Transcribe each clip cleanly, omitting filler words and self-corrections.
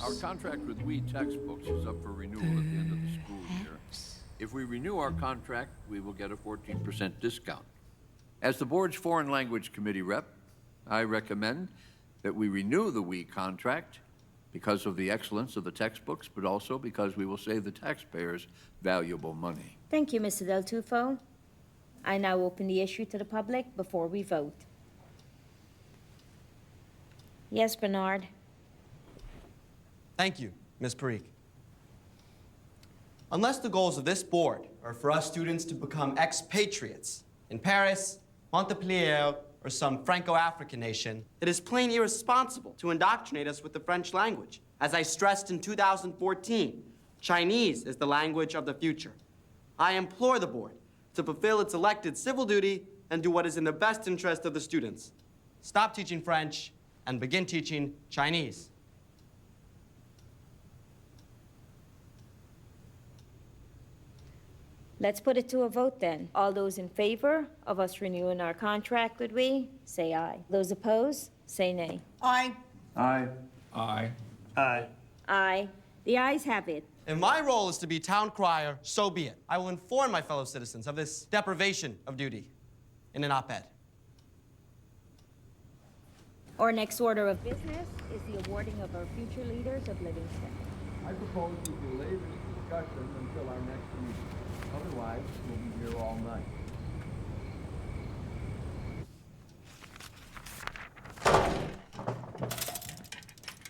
Our contract with We Textbooks is up for renewal at the end of the school year. If we renew our contract, we will get a 14% discount. As the board's foreign language committee rep, I recommend that we renew the We contract because of the excellence of the textbooks, but also because we will save the taxpayers valuable money. Thank you, Mr. Del Tufo. I now open the issue to the public before we vote. Yes, Bernard. Thank you, Ms. Parikh. Unless the goals of this board are for us students to become expatriates in Paris, Montpellier, or some Franco-African nation, it is plain irresponsible to indoctrinate us with the French language. As I stressed in 2014, Chinese is the language of the future. I implore the board to fulfill its elected civil duty and do what is in the best interest of the students. Stop teaching French and begin teaching Chinese. Let's put it to a vote then. All those in favor of us renewing our contract with We, say aye. Those opposed, say nay. Aye. Aye. Aye. Aye. Aye. The ayes have it. If my role is to be town crier, so be it. I will inform my fellow citizens of this deprivation of duty in an op-ed. Our next order of business is the awarding of our future leaders of Livingston. I propose we delay this discussion until our next meeting. Otherwise, we'll be here all night.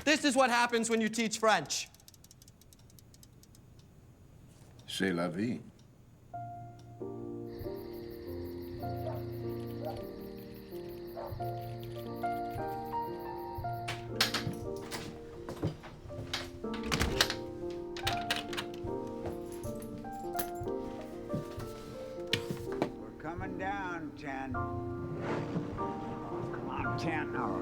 This is what happens when you teach French. C'est la vie. Coming down, 10. Come on, 10 now.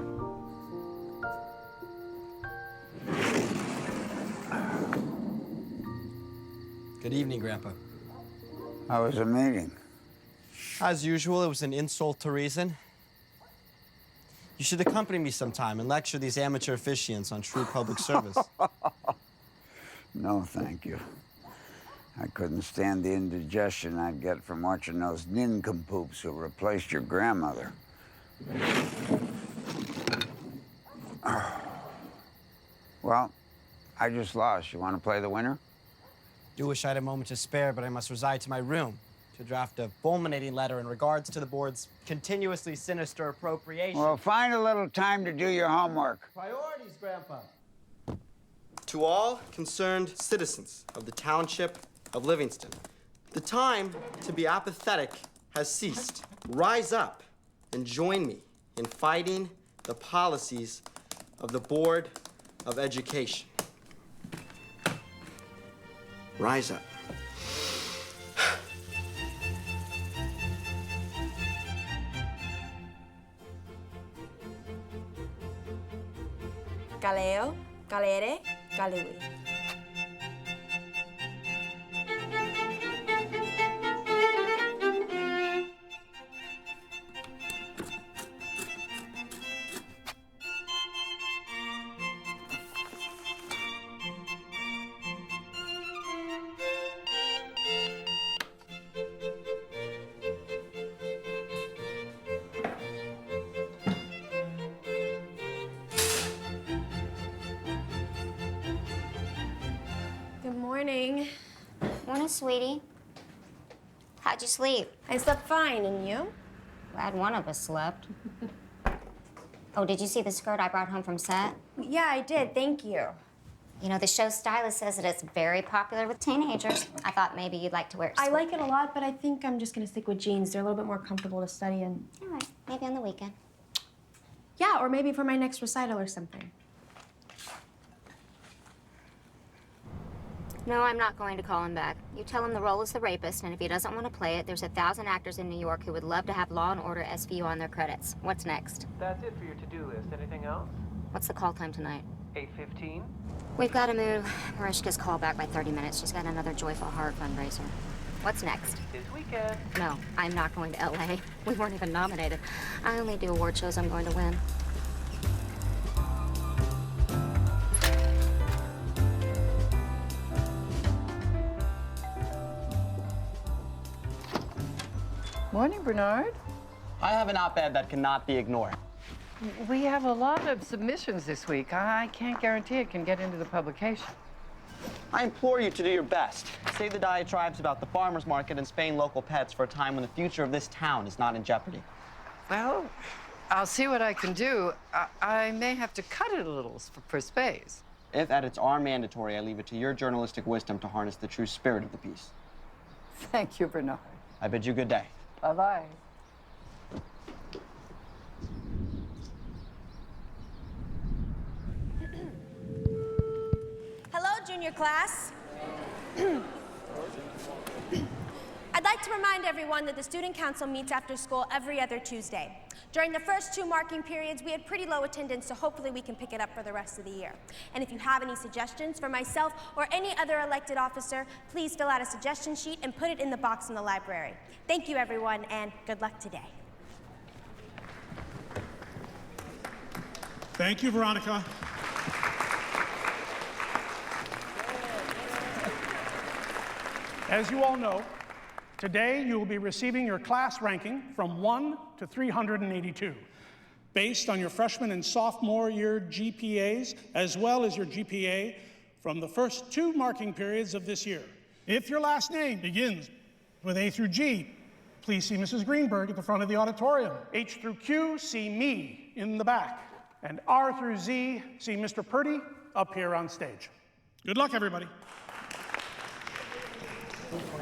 Good evening, Grandpa. How was the meeting? As usual, it was an insult to reason. You should accompany me sometime and lecture these amateur officiants on true public service. No, thank you. I couldn't stand the indigestion I'd get from watching those nincompoops who replaced your grandmother. Well, I just lost. You want to play the winner? Do wish I had a moment to spare, but I must reside to my room to draft a fulminating letter in regards to the board's continuously sinister appropriation. Well, find a little time to do your homework. Priorities, Grandpa. To all concerned citizens of the township of Livingston, the time to be apathetic has ceased. Rise up and join me in fighting the policies of the Board of Education. Rise up. Galeo, galere, galui. Good morning. Morning, sweetie. How'd you sleep? I slept fine, and you? Glad one of us slept. Oh, did you see the skirt I brought home from set? Yeah, I did. Thank you. You know, the show stylist says that it's very popular with teenagers. I thought maybe you'd like to wear it. I like it a lot, but I think I'm just gonna stick with jeans. They're a little bit more comfortable to study in. All right, maybe on the weekend. Yeah, or maybe for my next recital or something. No, I'm not going to call him back. You tell him the role is the rapist, and if he doesn't want to play it, there's 1,000 actors in New York who would love to have Law and Order SVU on their credits. What's next? That's it for your to-do list. Anything else? What's the call time tonight? 8:15. We've got to move Marishka's call back by 30 minutes. She's got another Joyful Heart fundraiser. What's next? This weekend. No, I'm not going to LA. We weren't even nominated. I only do award shows I'm going to win. Morning, Bernard. I have an op-ed that cannot be ignored. We have a lot of submissions this week. I can't guarantee it can get into the publication. I implore you to do your best. Save the diatribes about the farmer's market and spaying local pets for a time when the future of this town is not in jeopardy. Well, I'll see what I can do. I may have to cut it a little for space. If edits are mandatory, I leave it to your journalistic wisdom to harness the true spirit of the piece. Thank you, Bernard. I bid you good day. Bye-bye. Hello, junior class. I'd like to remind everyone that the Student Council meets after school every other Tuesday. During the first 2 marking periods, we had pretty low attendance, so hopefully we can pick it up for the rest of the year. And if you have any suggestions for myself or any other elected officer, please fill out a suggestion sheet and put it in the box in the library. Thank you, everyone, and good luck today. Thank you, Veronica. As you all know, today you will be receiving your class ranking from 1 to 382, based on your freshman and sophomore year GPAs, as well as your GPA from the first 2 marking periods of this year. If your last name begins with A through G, please see Mrs. Greenberg at the front of the auditorium. H through Q, see me in the back. And R through Z, see Mr. Purdy up here on stage. Good luck, everybody.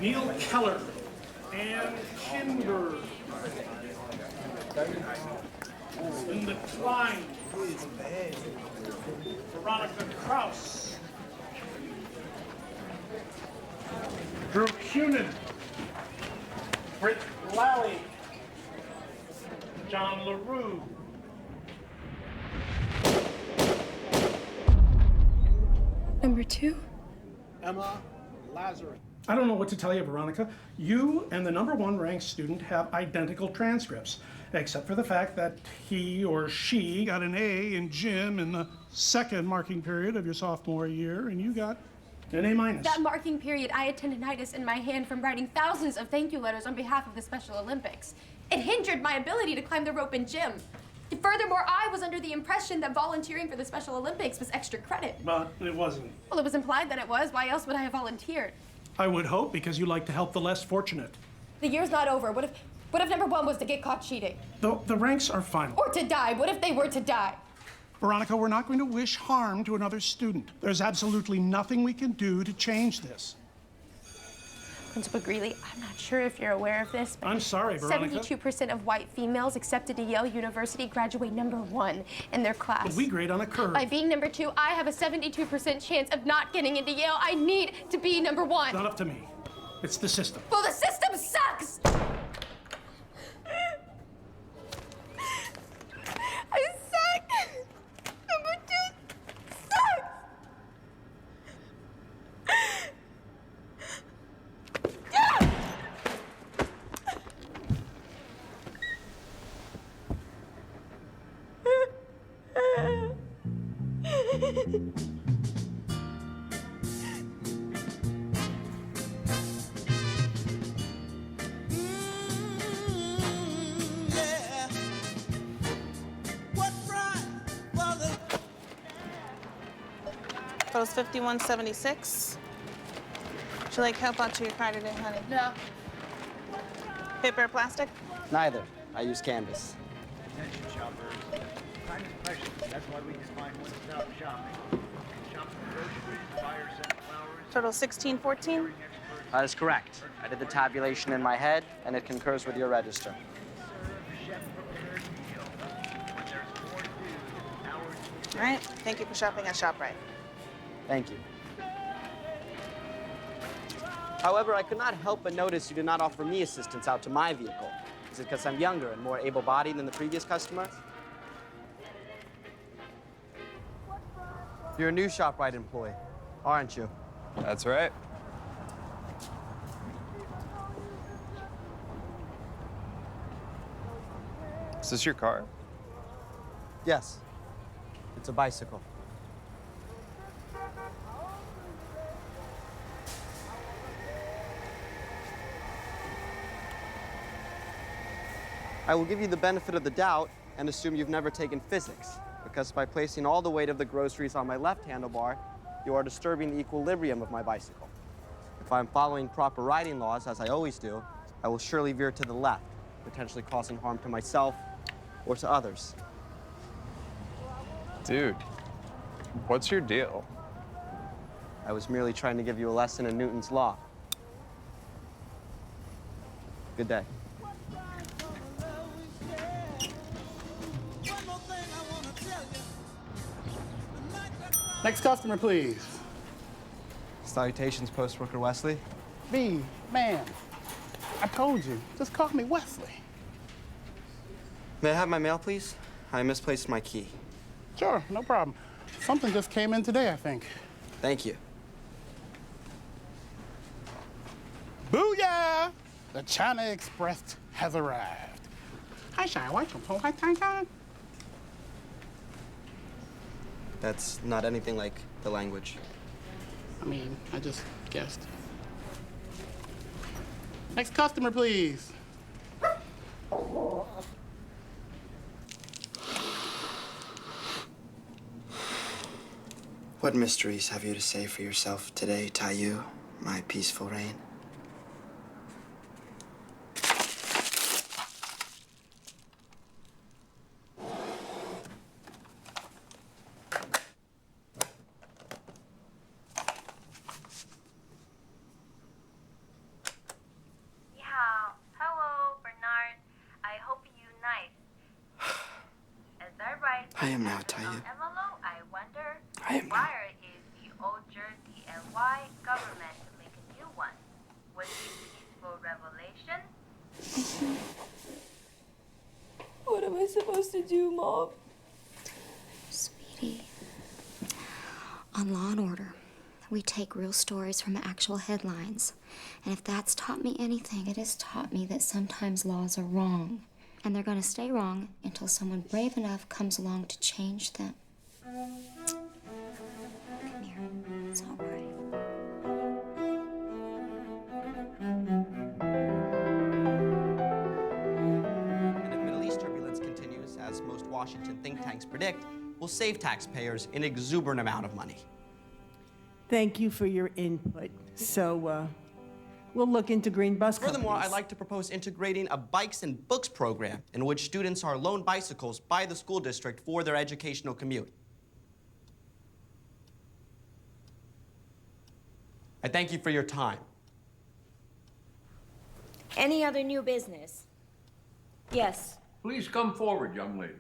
Neil Keller, Ann Kinberg, Linda Klein, Veronica Kraus, Drew Cunin, Britt Lally, John LaRue, Number 2? Emma Lazarus. I don't know what to tell you, Veronica. You and the number 1 ranked student have identical transcripts, except for the fact that he or she got an A in gym in the 2nd marking period of your sophomore year, and you got an A minus. That marking period, I had tendinitis in my hand from writing thousands of thank you letters on behalf of the Special Olympics. It hindered my ability to climb the rope in gym. Furthermore, I was under the impression that volunteering for the Special Olympics was extra credit. But it wasn't. Well, it was implied that it was. Why else would I have volunteered? I would hope because you like to help the less fortunate. The year's not over. What if number 1 was to get caught cheating? The ranks are final. Or to die? What if they were to die? Veronica, we're not going to wish harm to another student. There's absolutely nothing we can do to change this. Principal Greeley, I'm not sure if you're aware of this, but I'm sorry, Veronica. 72% of white females accepted to Yale University graduate number 1 in their class. But we grade on a curve. By being number 2, I have a 72% chance of not getting into Yale. I need to be number 1. It's not up to me. It's the system. Well, the system sucks! I suck! Number 2 sucks! Total's 5176. Would you like help out to your car today, honey? No. Paper or plastic? Neither. I use canvas. Attention shoppers. Time is precious. That's why we define one-stop shopping. Shop for groceries, fire scent flowers. Total 1614. That is correct. I did the tabulation in my head, and it concurs with your register. All right. Thank you for shopping at ShopRite. Thank you. However, I could not help but notice you did not offer me assistance out to my vehicle. Is it because I'm younger and more able-bodied than the previous customer? You're a new ShopRite employee, aren't you? That's right. Is this your car? Yes. It's a bicycle. I will give you the benefit of the doubt and assume you've never taken physics, because by placing all the weight of the groceries on my left handlebar, you are disturbing the equilibrium of my bicycle. If I'm following proper riding laws, as I always do, I will surely veer to the left, potentially causing harm to myself or to others. Dude, what's your deal? I was merely trying to give you a lesson in Newton's law. Good day. Next customer, please. Salutations, Post Worker Wesley. B, man, I told you, just call me Wesley. May I have my mail, please? I misplaced my key. Sure, no problem. Something just came in today, I think. Thank you. Booyah! The China Express has arrived. Hi, Shai, what's your hi, Tanka? That's not anything like the language. I mean, I just guessed. Next customer, please. What mysteries have you to say for yourself today, Taiyu, my peaceful reign? I am now, Taiyu. I wonder I am now. where is the old jersey and why government make a new one? Was it peaceful revelation? What am I supposed to do, Mom? Sweetie, on Law and Order, we take real stories from actual headlines. And if that's taught me anything, it has taught me that sometimes laws are wrong. And they're gonna stay wrong until someone brave enough comes along to change them. Come here, it's all right. And if Middle East turbulence continues, as most Washington think tanks predict, will save taxpayers an exuberant amount of money. Thank you for your input. So, we'll look into green bus Furthermore, companies. I'd like to propose integrating a bikes and books program in which students are loaned bicycles by the school district for their educational commute. I thank you for your time. Any other new business? Yes. Please come forward, young lady.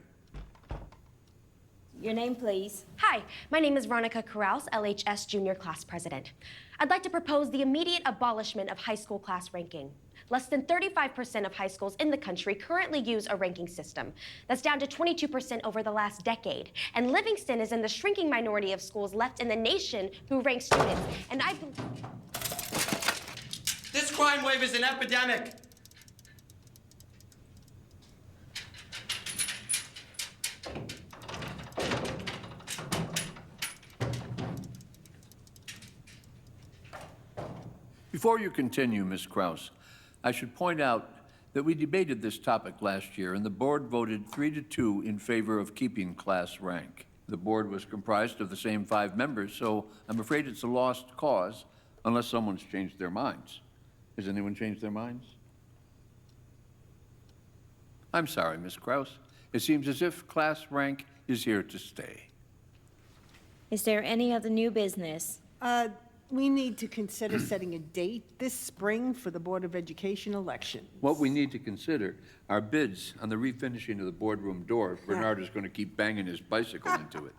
Your name, please. Hi, my name is Veronica Corrals, LHS Junior Class President. I'd like to propose the immediate abolishment of high school class ranking. Less than 35% of high schools in the country currently use a ranking system. That's down to 22% over the last decade. And Livingston is in the shrinking minority of schools left in the nation who rank students. And I believe... This crime wave is an epidemic. Before you continue, Ms. Kraus, I should point out that we debated this topic last year, and the board voted 3-2 in favor of keeping class rank. The board was comprised of the same 5 members, so I'm afraid it's a lost cause unless someone's changed their minds. Has anyone changed their minds? I'm sorry, Ms. Kraus. It seems as if class rank is here to stay. Is there any other new business? We need to consider setting a date this spring for the Board of Education election. What we need to consider are bids on the refinishing of the boardroom door if Bernard is going to keep banging his bicycle into it.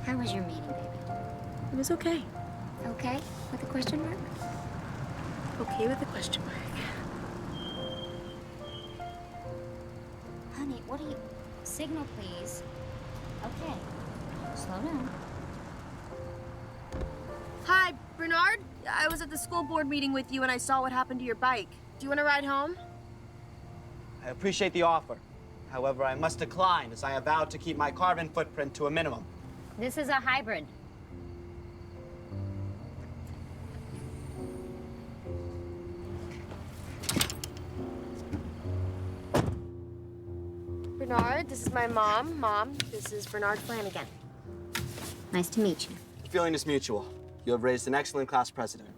How was your meeting, baby? It was okay. Okay? With a question mark? Okay with a question mark. Honey, what are you... Signal, please. Okay. Slow down. Hi, Bernard. I was at the school board meeting with you and I saw what happened to your bike. Do you want to ride home? I appreciate the offer. However, I must decline as I have vowed to keep my carbon footprint to a minimum. This is a hybrid. Bernard, this is my mom. Mom, this is Bernard Flanagan. Nice to meet you. The feeling is mutual. You have raised an excellent class president.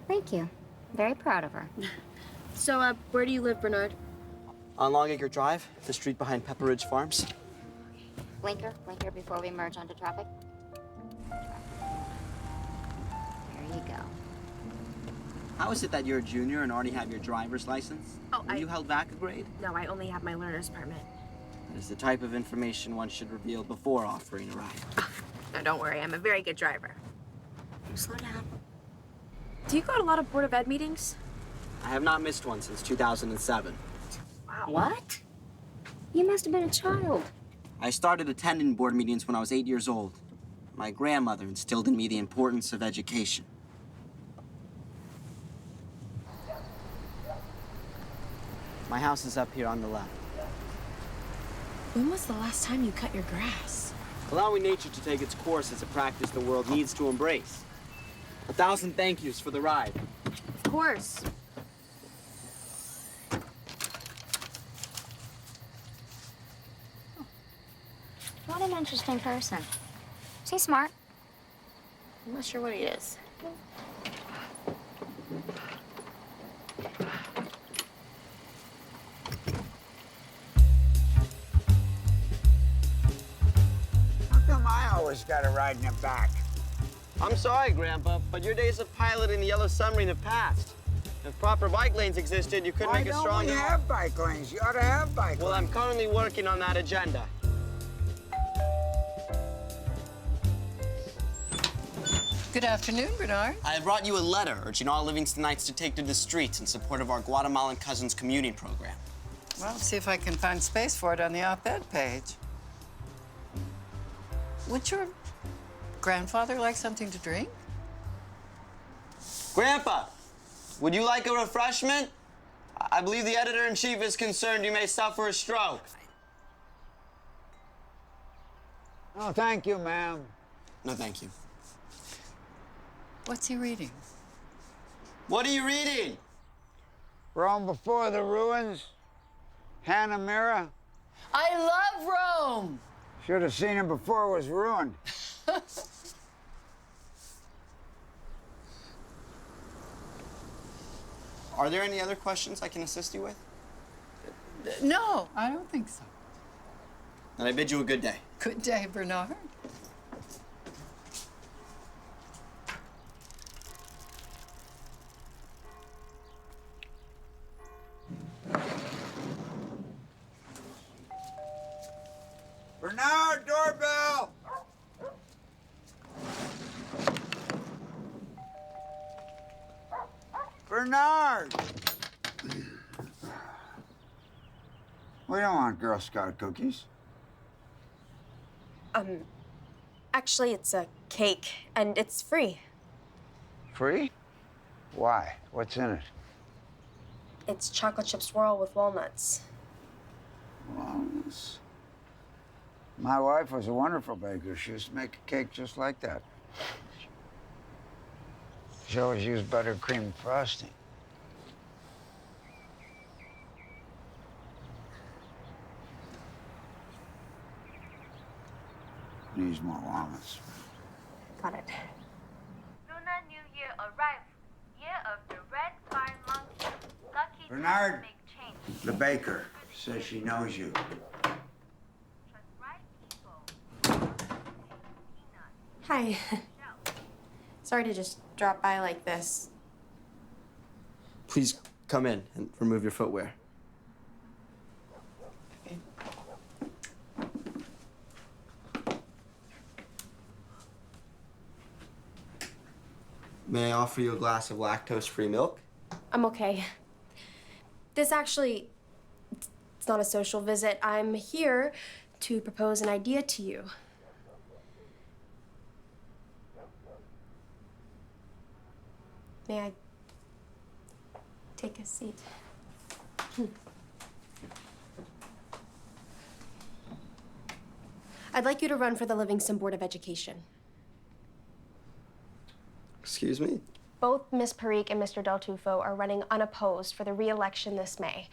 Thank you. Very proud of her. So, where do you live, Bernard? On Longacre Drive, the street behind Pepper Ridge Farms. Blinker before we merge onto traffic. There you go. How is it that you're a junior and already have your driver's license? Were you held back a grade? No, I only have my learner's permit. That is the type of information one should reveal before offering a ride. No, don't worry. I'm a very good driver. Slow down. Do you go to a lot of Board of Ed meetings? I have not missed one since 2007. Wow. What? You must have been a child. I started attending board meetings when I was 8 years old. My grandmother instilled in me the importance of education. My house is up here on the left. When was the last time you cut your grass? Allowing nature to take its course is a practice the world needs to embrace. 1,000 thank yous for the ride. Of course. What an interesting person. Is he smart? I'm not sure what he is. How come I always gotta ride in the back? I'm sorry, Grandpa, but your days of piloting the yellow submarine have passed. If proper bike lanes existed, you could make a strong... Why don't we have bike lanes? You ought to have bike lanes. Well, I'm currently working on that agenda. Good afternoon, Bernard. I have brought you a letter urging all Livingstonites to take to the streets in support of our Guatemalan cousins commuting program. Well, see if I can find space for it on the op-ed page. Would your grandfather like something to drink? Grandpa, would you like a refreshment? I believe the editor-in-chief is concerned you may suffer a stroke. Oh, thank you, ma'am. No, thank you. What's he reading? What are you reading? Rome Before the Ruins, Hannah Mira. I love Rome! Should have seen it before it was ruined. Are there any other questions I can assist you with? No, I don't think so. Then I bid you a good day. Good day, Bernard. Bernard, doorbell! Bernard! We don't want Girl Scout cookies. Actually, it's a cake, and it's free. Free? Why? What's in it? It's chocolate chip swirl with walnuts. Walnuts. My wife was a wonderful baker. She used to make a cake just like that. She always used buttercream frosting. Needs more walnuts. Got it. Lunar New Year arrived. Year of the Red Fire Monkey. Lucky Bernard. to make change. The baker says she knows you. Trust right people. Hi. Sorry to just drop by like this. Please come in and remove your footwear. May I offer you a glass of lactose-free milk? I'm okay. This actually, it's not a social visit. I'm here to propose an idea to you. May I take a seat? I'd like you to run for the Livingston Board of Education. Excuse me? Both Ms. Parikh and Mr. Del Tufo are running unopposed for the re-election this May.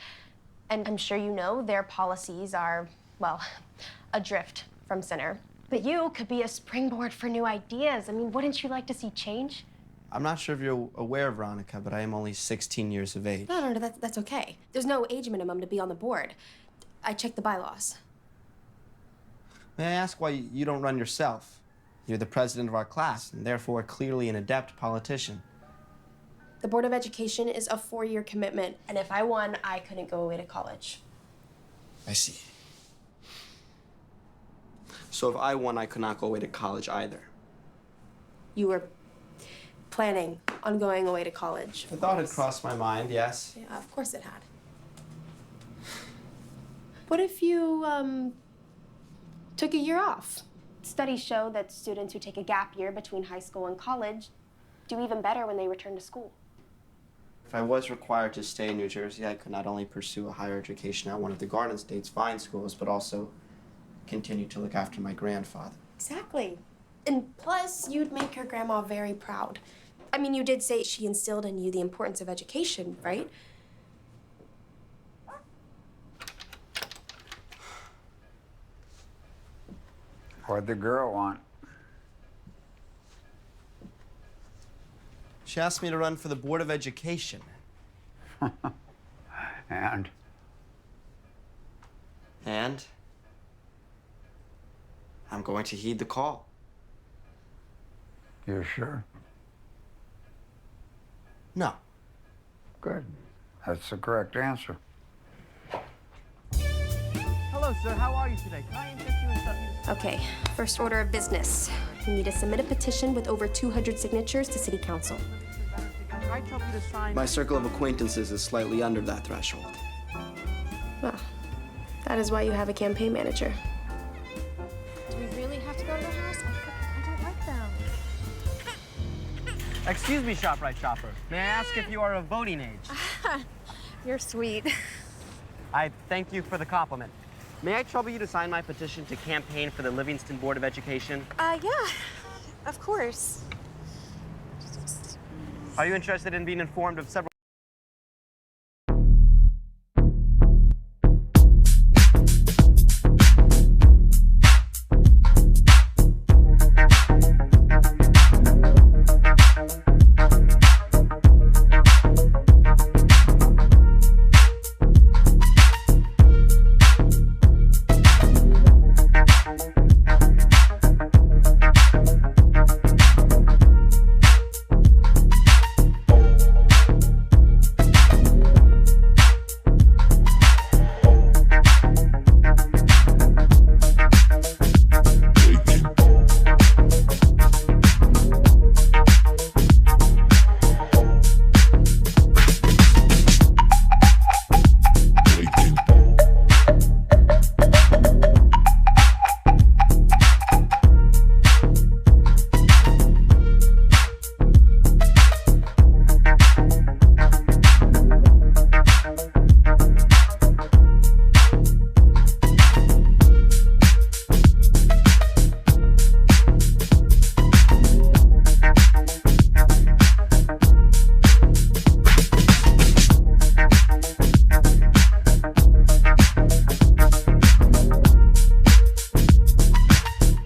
And I'm sure you know their policies are well, adrift from center. But you could be a springboard for new ideas. I mean, wouldn't you like to see change? I'm not sure if you're aware, Veronica, but I am only 16 years of age. No, that's okay. There's no age minimum to be on the board. I checked the bylaws. May I ask why you don't run yourself? You're the president of our class, and therefore clearly an adept politician. The Board of Education is a 4-year commitment, and if I won, I couldn't go away to college. I see. So if I won, I could not go away to college either. You were planning on going away to college. The thought had crossed my mind, yes. Yeah, of course it had. What if you, took a year off? Studies show that students who take a gap year between high school and college do even better when they return to school. If I was required to stay in New Jersey, I could not only pursue a higher education at one of the Garden State's fine schools, but also continue to look after my grandfather. Exactly. And plus, you'd make your grandma very proud. I mean, you did say she instilled in you the importance of education, right? What'd the girl want? She asked me to run for the Board of Education. And? And I'm going to heed the call. You sure? No. Good. That's the correct answer. Hello, sir. How are you today? Can I interest you in something? Okay, first order of business. You need to submit a petition with over 200 signatures to City Council. Can I trouble you to sign? My circle of acquaintances is slightly under that threshold. Well, that is why you have a campaign manager. Do we really have to go to the house? I don't like them. Excuse me, ShopRite shopper. May I ask if you are of voting age? You're sweet. I thank you for the compliment. May I trouble you to sign my petition to campaign for the Livingston Board of Education? Yeah, of course. Are you interested in being informed of several